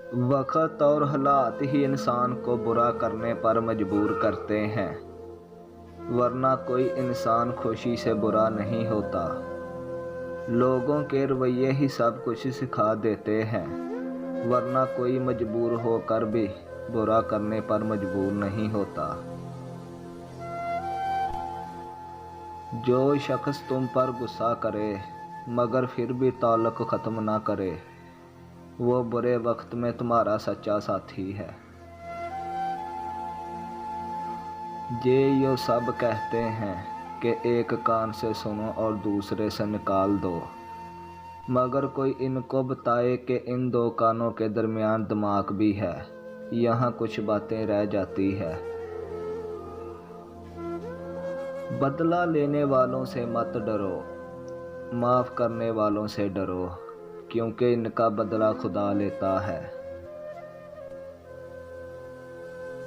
वक़्त और हालात ही इंसान को बुरा करने पर मजबूर करते हैं, वरना कोई इंसान खुशी से बुरा नहीं होता। लोगों के रवैये ही सब कुछ सिखा देते हैं, वरना कोई मजबूर होकर भी बुरा करने पर मजबूर नहीं होता। जो शख्स तुम पर गुस्सा करे मगर फिर भी ताल्लुक़ ख़त्म ना करे, वो बुरे वक्त में तुम्हारा सच्चा साथी है। यो सब कहते हैं कि एक कान से सुनो और दूसरे से निकाल दो, मगर कोई इनको बताए कि इन दो कानों के दरमियान दिमाग भी है, यहाँ कुछ बातें रह जाती है। बदला लेने वालों से मत डरो, माफ़ करने वालों से डरो, क्योंकि इनका बदला खुदा लेता है।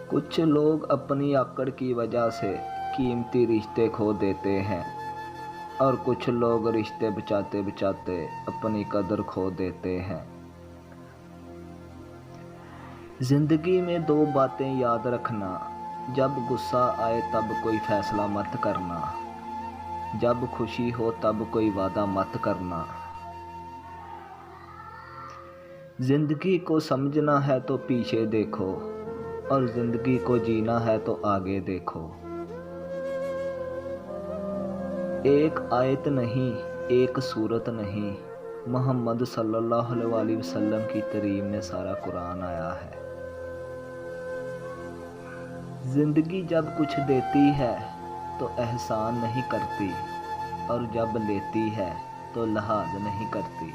कुछ लोग अपनी अक्ड़ की वजह से कीमती रिश्ते खो देते हैं और कुछ लोग रिश्ते बचाते बचाते अपनी कदर खो देते हैं। ज़िंदगी में दो बातें याद रखना, जब गुस्सा आए तब कोई फ़ैसला मत करना, जब खुशी हो तब कोई वादा मत करना। ज़िंदगी को समझना है तो पीछे देखो और ज़िंदगी को जीना है तो आगे देखो। एक आयत नहीं, एक सूरत नहीं, मोहम्मद सल्लल्लाहु अलैहि वसल्लम की तारीफ में सारा कुरान आया है। ज़िंदगी जब कुछ देती है तो एहसान नहीं करती और जब लेती है तो लिहाज नहीं करती।